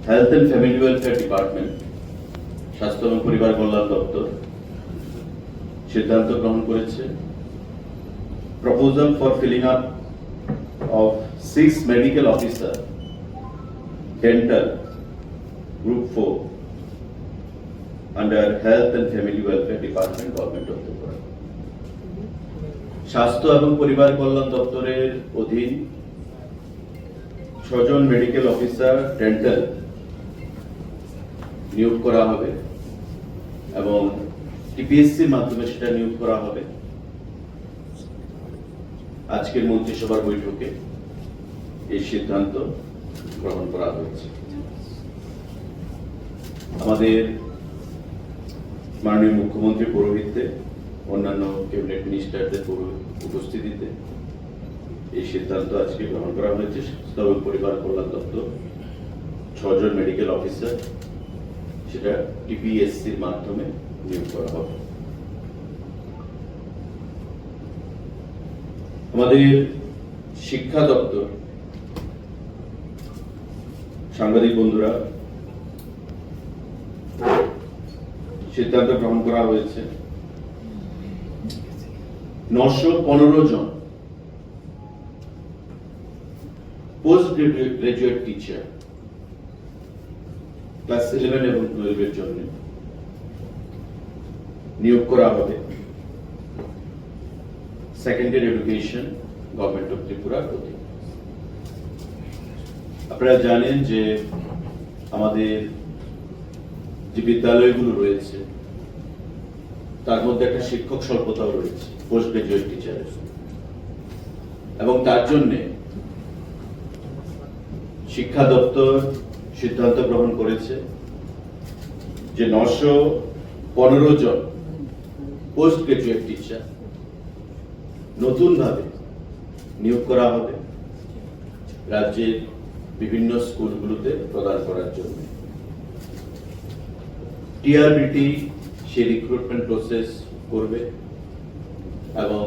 Health and family welfare department, স্বাস্থ্য এবং পরিবার কল্যাণ দপ্তর সিদ্ধান্ত গ্রহণ করেছে proposal for filling up of 6 medical officer dental group 4 under health and family welfare department, government of Tripura. স্বাস্থ্য এবং পরিবার কল্যাণ দপ্তরের অধীন 6 জন মেডিকেল অফিসার ডেন্টাল নিয়োগ করা হবে এবং টিপিএসসির মাধ্যমে সেটা নিয়োগ করা হবে। আজকের মন্ত্রিসভার বৈঠকে এই সিদ্ধান্ত গ্রহণ করা হয়েছে। আমাদের মাননীয় মুখ্যমন্ত্রী পৌরোহিত্যে, অন্যান্য ক্যাবিনেট মিনিস্টারদের উপস্থিতিতে এই সিদ্ধান্ত আজকে গ্রহণ করা হয়েছে। স্বাস্থ্য এবং পরিবার কল্যাণ দপ্তর 6 জন মেডিকেল অফিসার সেটা টিপিএসসির মাধ্যমে নিয়োগ করা হবে। আমাদের শিক্ষা দপ্তর, সাংবাদিক বন্ধুরা, সিদ্ধান্ত গ্রহণ করা হয়েছে 915 জন পোস্ট গ্রাজুয়েট টিচার ক্লাস 11 এবং 12 এর জন্য নিয়োগ করা হবে সেকেন্ডারি এডুকেশন, গভর্নমেন্ট অফ ত্রিপুরার অধীনে। আপনারা জানেন যে আমাদের যে বিদ্যালয়গুলো রয়েছে তার মধ্যে একটা শিক্ষক স্বল্পতাও রয়েছে পোস্ট গ্রাজুয়েট টিচারের, এবং তার জন্য শিক্ষা দপ্তর সিদ্ধান্ত গ্রহণ করেছে যে 915 জন পোস্ট গ্রাজুয়েট টিচার নতুন ভাবে নিয়োগ করা হবে রাজ্যের বিভিন্ন স্কুলগুলোতে প্রদান করার জন্য। টিআরবিটি সে রিক্রুটমেন্ট প্রসেস করবে এবং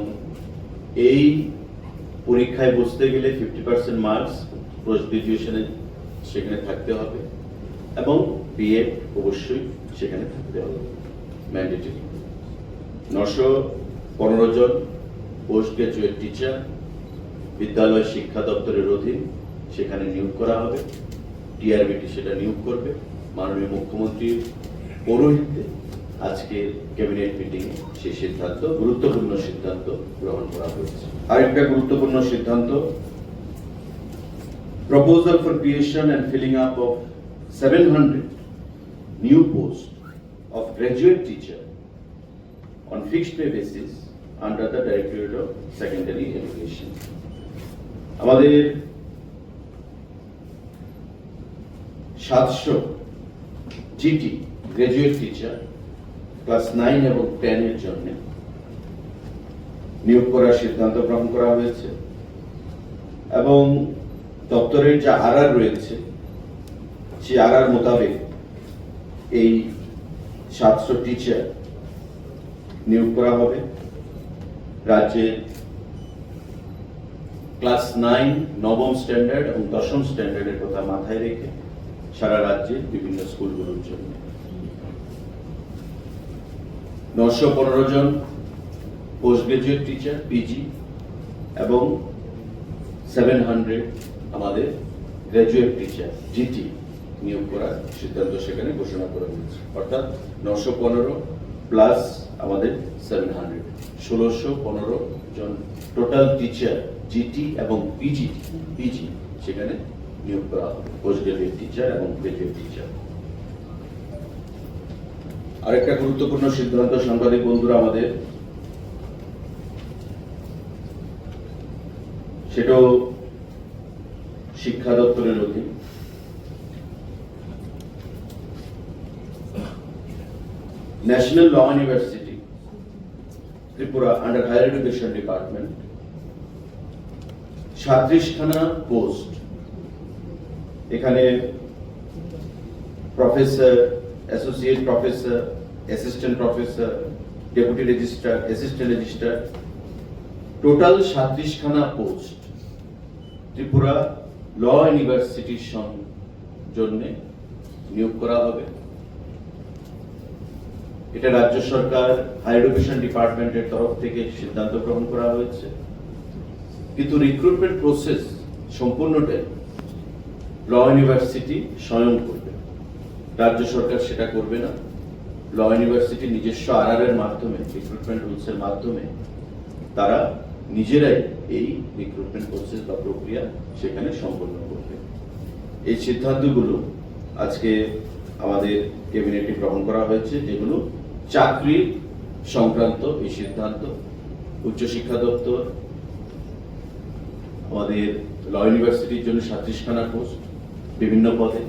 এই পরীক্ষায় বসতে গেলে 50% মার্কস পোস্ট গ্রাজুয়েশনে সেখানে থাকতে হবে এবং বিএড অবশ্যই সেখানে থাকতে হবে, ম্যান্ডেটরি। 915 জন পোস্ট গ্রাজুয়েট টিচার বিদ্যালয় শিক্ষা দপ্তরের অধীন সেখানে নিয়োগ করা হবে। টিআরবিটি সেটা নিয়োগ করবে। মাননীয় মুখ্যমন্ত্রীর পৌরোহিত্যে আজকে ক্যাবিনেট মিটিং সেই সিদ্ধান্ত, গুরুত্বপূর্ণ সিদ্ধান্ত গ্রহণ করা হয়েছে। আরেকটা গুরুত্বপূর্ণ সিদ্ধান্ত, proposal for creation and filling up of 700 new posts of graduate teacher on fixed pay basis under the Directorate of Secondary Education. আমাদের 700 জিটি গ্রাজুয়েট টিচার ক্লাস 9 এবং 10 এর জন্য নিয়োগ করার সিদ্ধান্ত গ্রহণ করা হয়েছে এবং দপ্তরের যে আরআর রয়েছে সেই আরআর মোতাবেক এই 700 টিচার নিয়োগ করা হবে। রাজ্যের ক্লাস 9 নবম স্ট্যান্ডার্ড এবং 10ম স্ট্যান্ডার্ডের কথা মাথায় রেখে সারা রাজ্যের বিভিন্ন স্কুলগুলোর জন্য 915 জন পোস্ট গ্রাজুয়েট টিচার পিজি এবং 700 আমাদের গ্রাজুয়েট টিচার জিটি নিয়োগ করার সিদ্ধান্ত সেখানে ঘোষণা করা হয়েছে। অর্থাৎ 915 প্লাস আমাদের 700, 1615 জন টোটাল টিচার জিটি এবং পিজি সেখানে নিয়োগ করা হবে, পোস্ট গ্রাজুয়েট টিচার এবং গ্রাজুয়েট টিচার। আরেকটা গুরুত্বপূর্ণ সিদ্ধান্ত সাংবাদিক বন্ধুরা আমাদের, সেটাও শিক্ষা দপ্তরের অধীন। National law university Tripura under higher education department 37খানা পোস্ট, এখানে professor, associate professor, assistant professor, deputy registrar, assistant registrar, total 37খানা পোস্ট ত্রিপুরা ল ইউনিভার্সিটির জন্য নিয়োগ করা হবে। এটা রাজ্য সরকার হায়ার এডুকেশন ডিপার্টমেন্টের তরফ থেকে সিদ্ধান্ত গ্রহণ করা হয়েছে, কিন্তু রিক্রুটমেন্ট প্রসেস সম্পূর্ণটাই ল ইউনিভার্সিটি স্বয়ং করবে, রাজ্য সরকার সেটা করবে না। ল ইউনিভার্সিটি নিজস্ব আরআর এর মাধ্যমে, রিক্রুটমেন্ট রুলস এর মাধ্যমে তারা নিজেরাই এই রিক্রুটমেন্ট প্রসেস বা প্রক্রিয়া সেখানে সম্পন্ন করবে। এই সিদ্ধান্তগুলো আজকে আমাদের ক্যাবিনেটে গ্রহণ করা হয়েছে, যেগুলো চাকরি সংক্রান্ত এই সিদ্ধান্ত। উচ্চশিক্ষা দপ্তর আমাদের ল ইউনিভার্সিটির জন্য 37খানা পোস্ট বিভিন্ন পদে,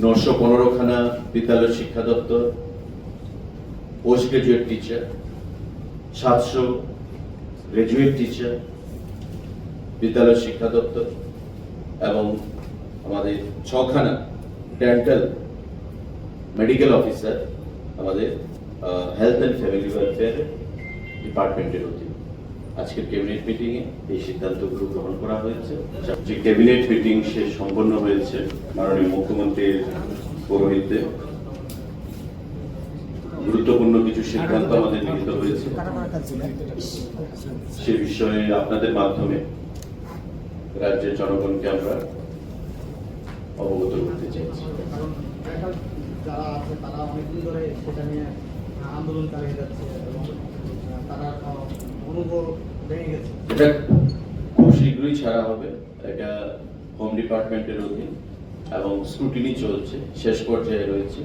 915খানা বিদ্যালয় শিক্ষা দপ্তর, post graduate teacher, 700 graduate teacher বিদ্যালয় শিক্ষা দপ্তর এবং আমাদের 6খানা ডেন্টাল মেডিকেল অফিসার আমাদের হেলথ অ্যান্ড ফ্যামিলি ওয়েলফেয়ার ডিপার্টমেন্টের অধীনে। আজকের ক্যাবিনেট মিটিং এ এই সিদ্ধান্তগুলো গ্রহণ করা হয়েছে। যে ক্যাবিনেট মিটিং শেষ সম্পন্ন হয়েছে মাননীয় মুখ্যমন্ত্রীর পৌরোহিত্যে, গুরুত্বপূর্ণ কিছু সিদ্ধান্ত আমাদের গৃহীত হয়েছে। সে বিষয়ে আপনাদের মাধ্যমে রাজ্যের জনগণকে আমরা অবগত করতে চাইছি। যারা আছে তারা অনেকদিন ধরে সেটা নিয়ে আন্দোলন চালিয়ে যাচ্ছে এবং তারা অনুভব ভেঙে গেছে। এটা খুব শীঘ্রই ছাড়া হবে, এটা হোম ডিপার্টমেন্টের অধীন এবং স্ক্রুটিনি চলছে, শেষ পর্যায়ে রয়েছে।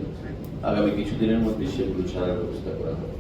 আগামী কিছুদিনের মধ্যে সেগুলো ছাড়ার ব্যবস্থা করা হবে।